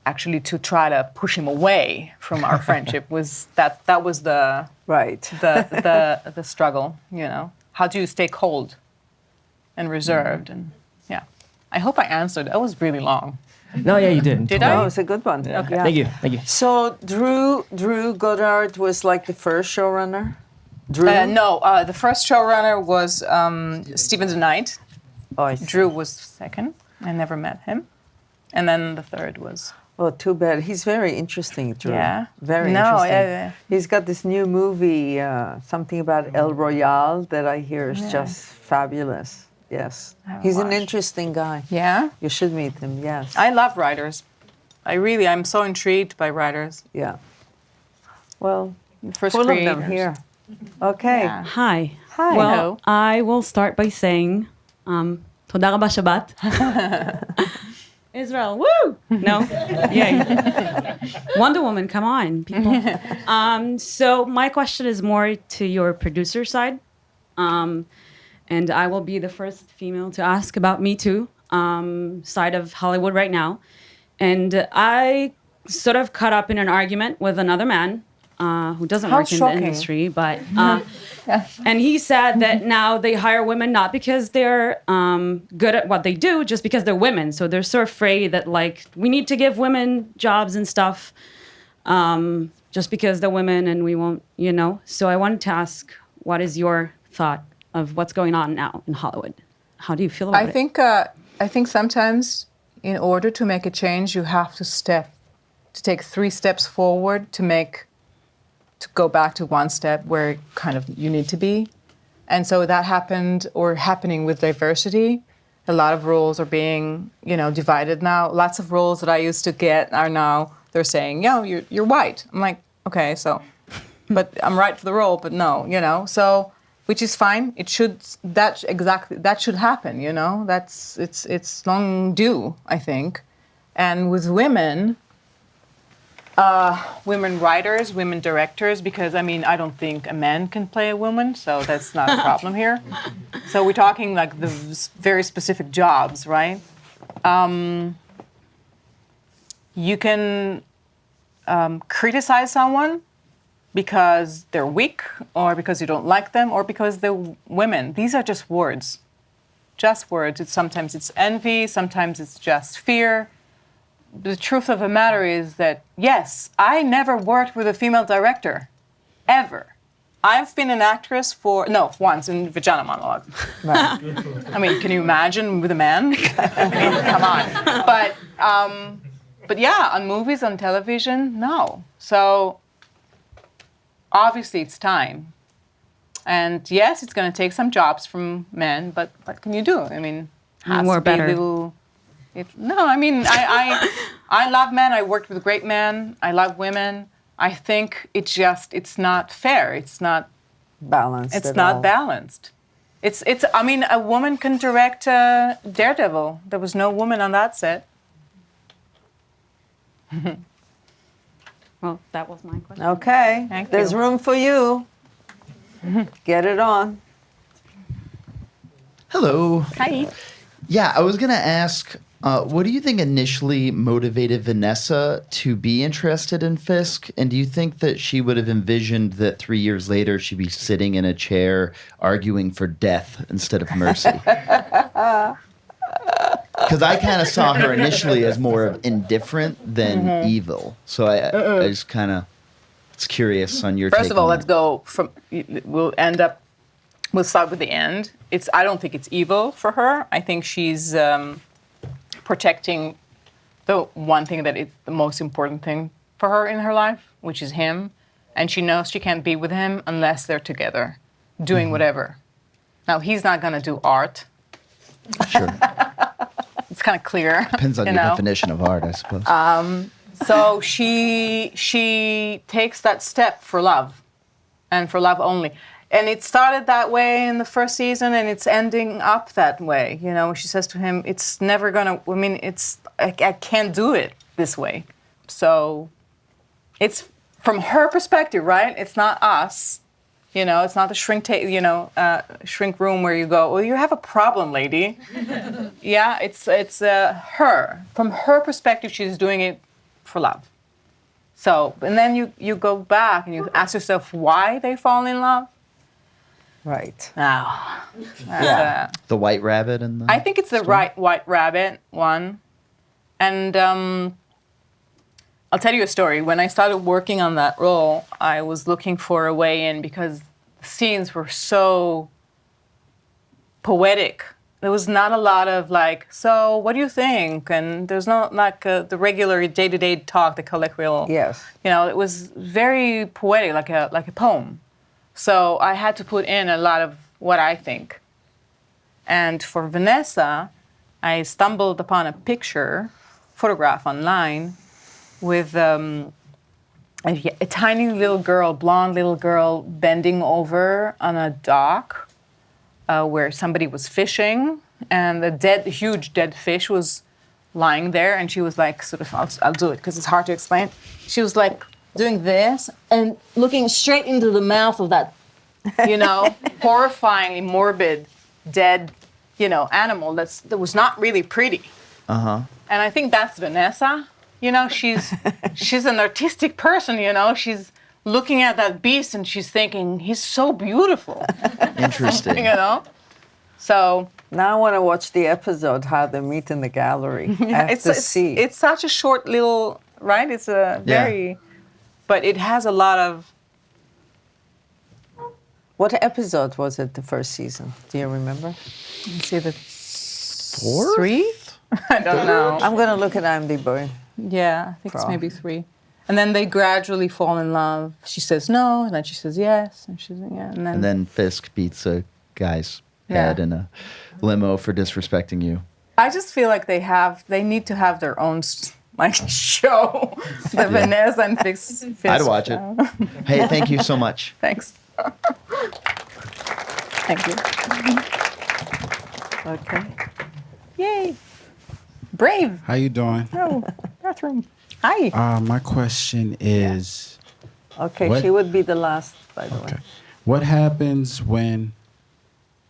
actually to try to push him away from our friendship was the Right. the struggle, How do you stay cold and reserved? And yeah, I hope I answered. That was really long. No, yeah, you did. Did That I? was a good one. Okay. Yeah. Thank you. So Drew Goddard was like the first showrunner? Drew? No, the first showrunner was Stephen DeKnight. Oh, I see. Drew was second. I never met him. And then the third was... Oh, too bad. He's very interesting, Drew. Yeah. Very No, interesting. yeah. He's got this new movie, something about El Royale, that I hear is just fabulous. Yes. He's an interesting guy. Yeah? You should meet him, yes. I love writers. I'm so intrigued by writers. Yeah. Well, First full of creators. them here. Okay. Yeah. Hi. Hi. Well, Hello. I will start by saying, Toda Rabba Shabbat. Israel, woo! No? Yay. Wonder Woman, come on, people. So my question is more to your producer side. And I will be the first female to ask about Me Too side of Hollywood right now. And I sort of caught up in an argument with another man who doesn't How work in shocking. the industry, but and he said that now they hire women not because they're good at what they do, just because they're women. So they're so afraid that like we need to give women jobs and stuff, just because they're women, and we won't, you know. So I wanted to ask, what is your thought of what's going on now in Hollywood? How do you feel about it? I think sometimes in order to make a change, you have to take 3 steps forward to go back to 1 step where kind of you need to be. And so that happening with diversity. A lot of roles are being, divided now. Lots of roles that I used to get are now, they're saying, you're white. I'm like, okay, so, but I'm right for the role, but no, so, which is fine. That should happen, it's long due, I think. And with women writers, women directors, because I don't think a man can play a woman, so that's not a problem here. So we're talking like the very specific jobs, right? You can criticize someone because they're weak, or because you don't like them, or because they're women. These are just words. Just words. Sometimes it's envy, sometimes it's just fear. The truth of the matter is that, yes, I never worked with a female director, ever. I've been an actress once in Vagina Monologue. Right. Can you imagine with a man? Come on. But yeah, on movies, on television, no. So obviously it's time. And yes, it's going to take some jobs from men, but what can you do? Has More to be better. a little... I love men. I worked with great men. I love women. I think it's not fair. It's not Balanced. It's not balanced. A woman can direct Daredevil. There was no woman on that set. Well, that was my question. Okay. Thank There's you. room for you. Get it on. Hello. Hi. Yeah, I was going to ask, what do you think initially motivated Vanessa to be interested in Fisk? And do you think that she would have envisioned that 3 years later she'd be sitting in a chair arguing for death instead of mercy? Because I kind of saw her initially as more of indifferent than evil. So I just kind of was curious on your take. First of all, on let's that. go from. We'll start with the end. I don't think it's evil for her. I think she's protecting the one thing that is the most important thing for her in her life, which is him. And she knows she can't be with him unless they're together, doing whatever. Now, he's not going to do art. Sure. It's kind of clear. Depends on your definition of art, I suppose. So she takes that step for love, and for love only. And it started that way in the first season, and it's ending up that way. She says to him, "It's never gonna. I can't do it this way." So, it's from her perspective, right? It's not us. It's not the shrink room where you go, "Well, you have a problem, lady." Yeah, it's her. From her perspective, she's doing it for love. So, and then you go back and you ask yourself why they fall in love. Right. Now, The White Rabbit and the... I think it's the White Rabbit one. And I'll tell you a story. When I started working on that role, I was looking for a way in because the scenes were so poetic. There was not a lot of so what do you think? And there's not the regular day-to-day talk, the colloquial. Yes. It was very poetic, like a poem. So I had to put in a lot of what I think. And for Vanessa, I stumbled upon a photograph online with a tiny little girl, blonde little girl, bending over on a dock where somebody was fishing, and a huge dead fish was lying there, and she was I'll do it because it's hard to explain. She was doing this and looking straight into the mouth of that, horrifyingly morbid, dead, animal that was not really pretty. Uh-huh. And I think that's Vanessa. She's an artistic person. She's looking at that beast and she's thinking, he's so beautiful. Interesting. You know? So Now I want to watch the episode how they meet in the gallery. I have to see. It's such a short little, right? It's a very, but it has a lot of. What episode was it, the first season? Do you remember? Let me see, the 3? I don't know. I'm going to look at IMDb. Yeah, I think it's maybe 3. And then they gradually fall in love. She says no, and then she says yes, and she's yeah, And then Fisk beats a guy's head in a limo for disrespecting you. I just feel like they need to have their own like show, the Vanessa and Fisk. I'd watch it. Hey, thank you so much. Thanks. Thank you. Okay. Yay. Brave. How you doing? Oh, bathroom. Hi. My question is. Okay, what, she would be the last, by the way. What happens when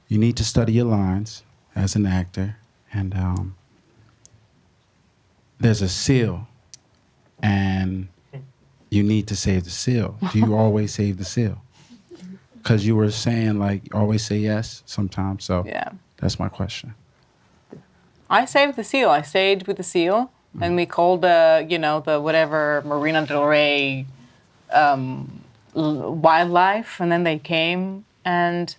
you need to study your lines as an actor, and there's a seal, and you need to save the seal? Do you always save the seal? Because you were saying, like, always say yes sometimes, so that's my question. I saved the seal. I stayed with the seal, and we called the whatever Marina Del Rey wildlife, and then they came, and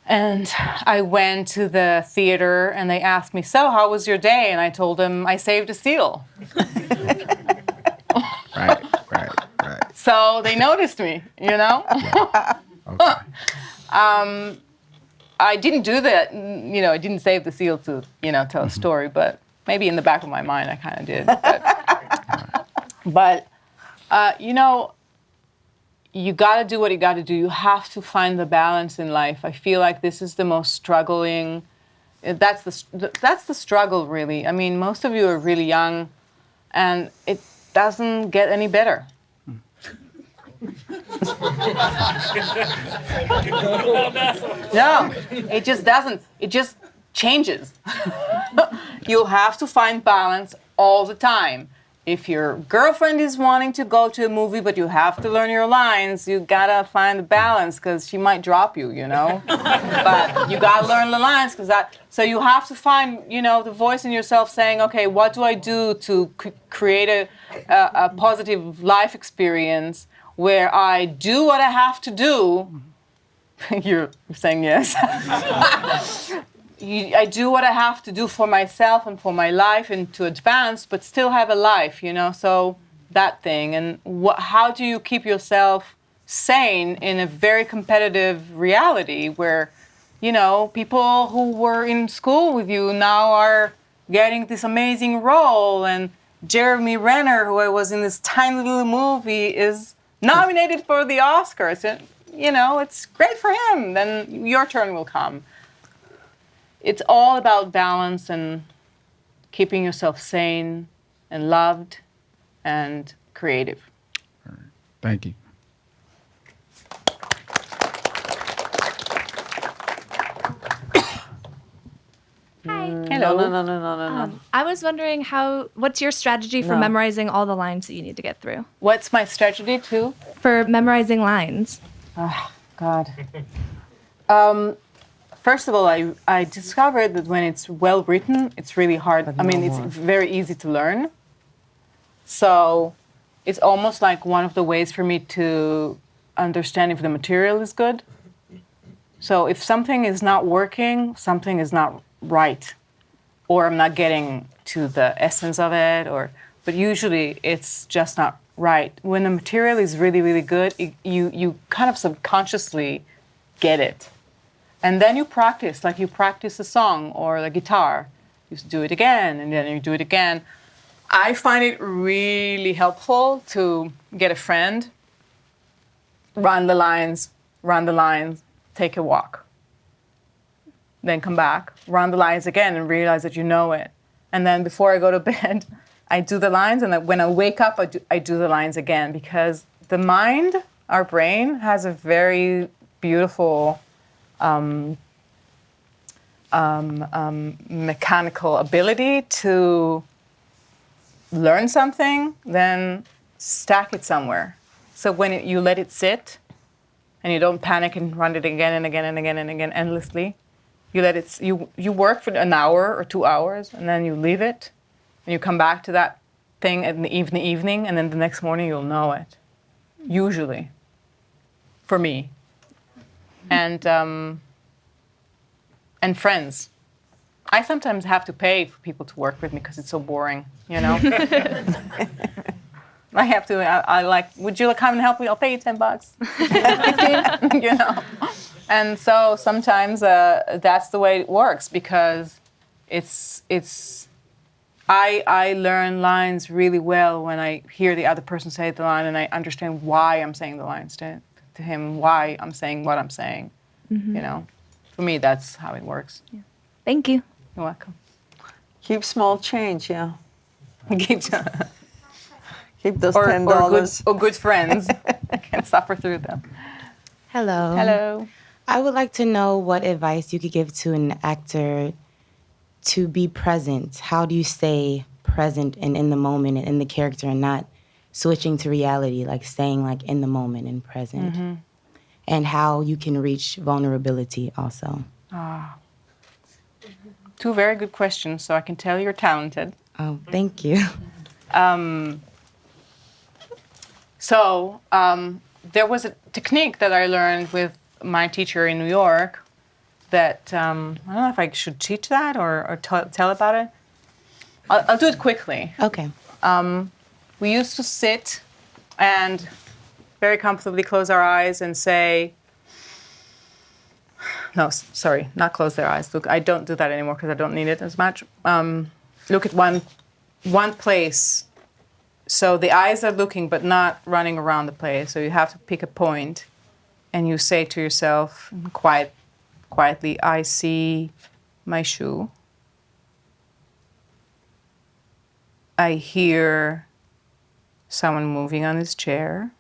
I went to the theater, and they asked me, so how was your day? And I told them I saved a seal. Right. So they noticed me, you know? Okay. I didn't do that, I didn't save the seal to, tell a story, but maybe in the back of my mind I kind of did. But you got to do what you got to do. You have to find the balance in life. I feel like this is the most struggling. That's the struggle, really. I mean, most of you are really young, and it doesn't get any better. No, it just doesn't. It just changes. You have to find balance all the time. If your girlfriend is wanting to go to a movie, but you have to learn your lines, you gotta find the balance because she might drop you, But you gotta learn the lines so you have to find, the voice in yourself saying, okay, what do I do to create a positive life experience where I do what I have to do? You're saying yes. I do what I have to do for myself and for my life and to advance, but still have a life, So that thing. And how do you keep yourself sane in a very competitive reality where, people who were in school with you now are getting this amazing role, and Jeremy Renner, who I was in this tiny little movie, is nominated for the Oscars. And, it's great for him. Then your turn will come. It's all about balance and keeping yourself sane and loved and creative. All right. Thank you. Hi. Hello. No. I was wondering what's your strategy for memorizing all the lines that you need to get through? What's my strategy too? For memorizing lines. Oh, God. First of all, I discovered that when it's well written, it's really hard. It's very easy to learn. So it's almost like one of the ways for me to understand if the material is good. So if something is not working, something is not right, or I'm not getting to the essence of it, but usually it's just not right. When the material is really, really good, you kind of subconsciously get it. And then you practice, like you practice a song or the guitar. You do it again, and then you do it again. I find it really helpful to get a friend, run the lines, take a walk. Then come back, run the lines again, and realize that you know it. And then before I go to bed, I do the lines, and when I wake up, I do the lines again, because the mind, our brain, has a very beautiful mechanical ability to learn something, then stack it somewhere. So when you let it sit, and you don't panic and run it again and again and again and again endlessly, you let it. You work for an hour or 2 hours, and then you leave it, and you come back to that thing in the evening, and then the next morning you'll know it. Usually, for me, and friends. I sometimes have to pay for people to work with me because it's so boring, you know. I have to. I like. Would you come and help me? I'll pay you $10. 15, you know. And so sometimes that's the way it works because it's. I learn lines really well when I hear the other person say the line and I understand why I'm saying the lines to him, why I'm saying what I'm saying. Mm-hmm. You know, for me that's how it works. Yeah. Thank you. You're welcome. Keep small change, yeah. Keep those $10. Or good friends. I can suffer through them. Hello. Hello. I would like to know what advice you could give to an actor to be present. How do you stay present and in the moment and in the character and not switching to reality, like staying like in the moment and present? Mm-hmm. And how you can reach vulnerability also. Two very good questions, so I can tell you're talented. Oh, thank you. There was a technique that I learned with my teacher in New York that, I don't know if I should teach that or tell about it. I'll do it quickly. Okay. We used to sit and very comfortably close our eyes and say, no, sorry, not close their eyes. Look, I don't do that anymore because I don't need it as much. Look at one place. So the eyes are looking but not running around the place. So you have to pick a point and you say to yourself quietly, I see my shoe. I hear someone moving on his chair.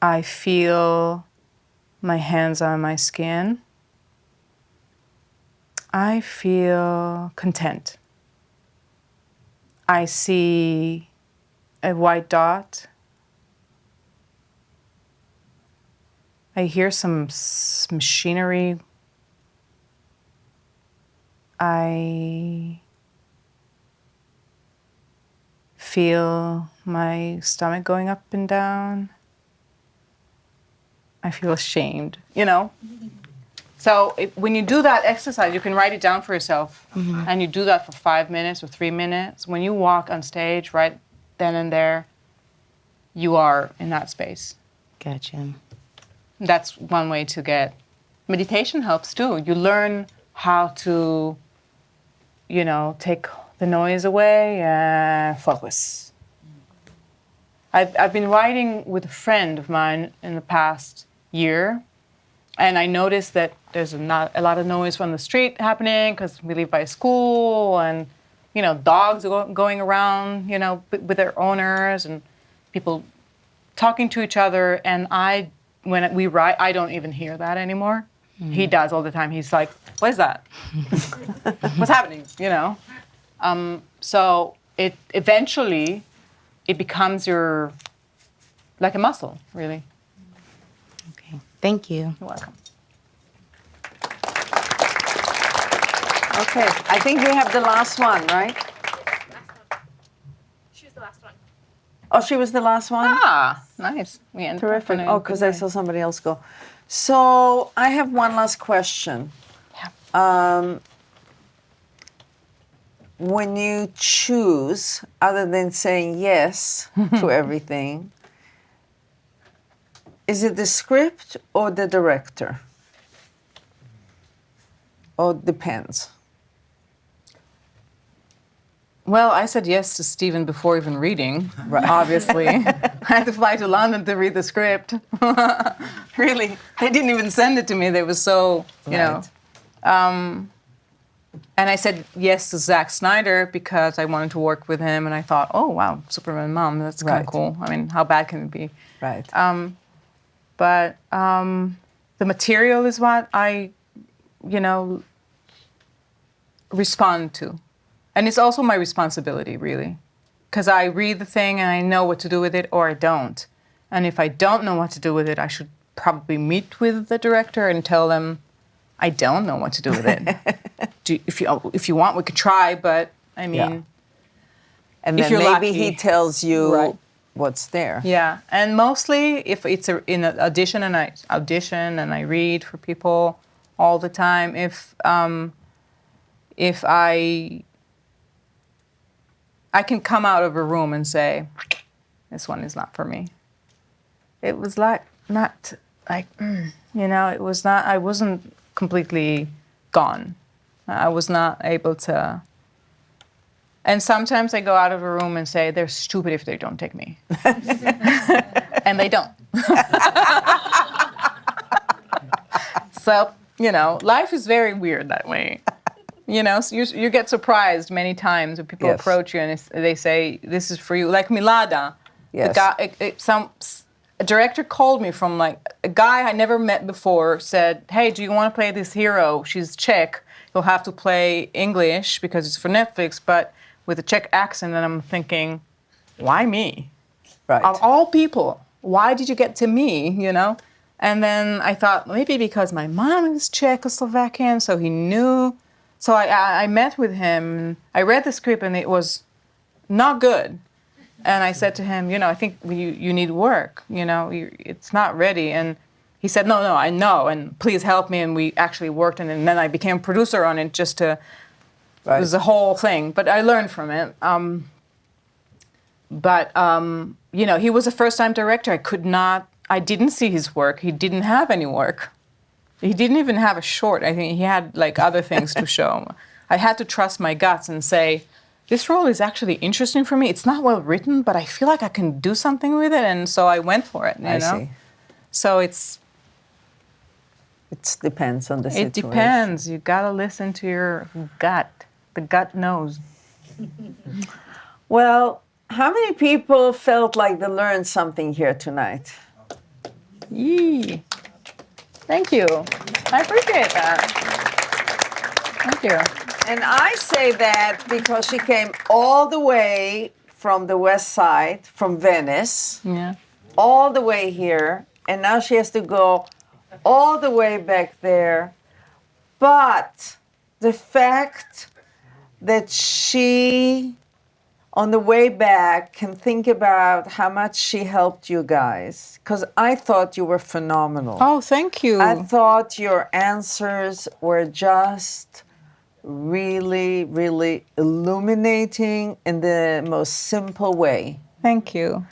I feel my hands on my skin. I feel content. I see a white dot. I hear some machinery. I feel my stomach going up and down. I feel ashamed, you know? So when you do that exercise, you can write it down for yourself. Mm-hmm. And you do that for 5 minutes or 3 minutes. When you walk on stage right then and there, you are in that space. Gotcha. That's one way to get. Meditation helps too. You learn how to, you know, take the noise away and focus. I've been writing with a friend of mine in the past year, and I noticed that there's not a lot of noise from the street happening because we live by a school, and you know, dogs are going around, you know, with their owners, and people talking to each other. And when we write, I don't even hear that anymore. Mm. He does all the time. He's like, "What is that? What's happening?" You know. So it eventually it becomes like a muscle, really. Okay. Thank you. You're welcome. Okay, I think we have the last one, right? She was the last one. Oh, she was the last one? Ah, nice. We ended Terrific. Oh, because I saw somebody else go. So I have one last question. Yeah. When you choose, other than saying yes to everything, is it the script or the director? Or depends? Well, I said yes to Stephen before even reading, obviously. I had to fly to London to read the script. Really. They didn't even send it to me. They were so, you know. And I said yes to Zack Snyder because I wanted to work with him, and I thought, oh, wow, Superman mom, that's kind of cool. I mean, how bad can it be? Right. But the material is what I, you know, respond to. And it's also my responsibility, really. because I read the thing and I know what to do with it, or I don't. And if I don't know what to do with it, I should probably meet with the director and tell them I don't know what to do with it. If you want, we could try, but I mean, Yeah. And if then you're maybe lucky. he tells you Right. what's there. Yeah, and mostly if it's in an audition and I read for people all the time. If I can come out of a room and say, this one is not for me. It was not like, it was not. I wasn't completely gone. I was not able to. And sometimes I go out of a room and say, they're stupid if they don't take me. And they don't. So, life is very weird that way. So you get surprised many times when people Yes. approach you and they say, this is for you. Like Milada. Yes. The guy, a director called me from a guy I never met before, said, hey, do you want to play this hero? She's Czech. You'll have to play English because it's for Netflix, but with a Czech accent. And I'm thinking, why me? Right. Of all people, why did you get to me, And then I thought, maybe because my mom is Czechoslovakian, so he knew. So I met with him. I read the script, and it was not good. And I said to him, I think you need work. It's not ready. And he said, no, I know, and please help me. And we actually worked, and then I became a producer on it just to. Right. It was a whole thing, but I learned from it. He was a first-time director. I didn't see his work. He didn't have any work. He didn't even have a short. I think he had other things to show. I had to trust my guts and say, this role is actually interesting for me. It's not well written, but I feel like I can do something with it, and so I went for it. I see. So it depends on the situation. It depends. You gotta listen to your gut. The gut knows. Well, how many people felt like they learned something here tonight? Yee. Thank you. I appreciate that. Thank you. And I say that because she came all the way from the west side, from Venice, all the way here, and now she has to go all the way back there. But the fact that she, on the way back, can think about how much she helped you guys, because I thought you were phenomenal. Oh, thank you. I thought your answers were just really, really illuminating in the most simple way. Thank you.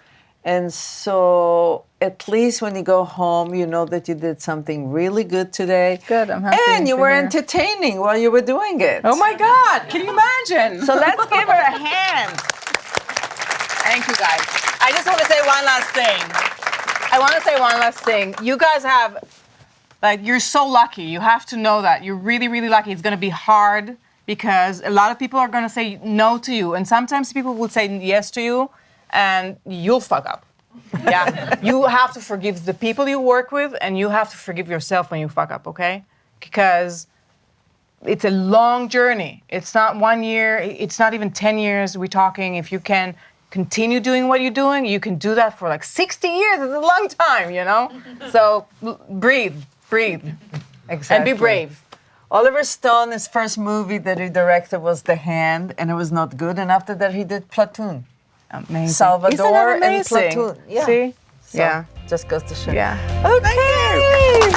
And so at least when you go home, you know that you did something really good today. Good, I'm happy. And you were entertaining while you were doing it. Oh my God, can you imagine? So let's give her a hand. Thank you, guys. I just want to say one last thing. You guys have, you're so lucky. You have to know that. You're really, really lucky. It's going to be hard because a lot of people are going to say no to you. And sometimes people will say yes to you and you'll fuck up. Yeah. You have to forgive the people you work with and you have to forgive yourself when you fuck up, okay? Because it's a long journey. It's not 1 year. It's not even 10 years. We're talking if you can continue doing what you're doing, you can do that for 60 years. It's a long time, So breathe. Exactly. And be brave. Oliver Stone's first movie that he directed was The Hand, and it was not good. And after that, he did Platoon. Amazing. Salvador Isn't that amazing? and Platoon. Yeah. See? So, just goes to show. Yeah. Okay.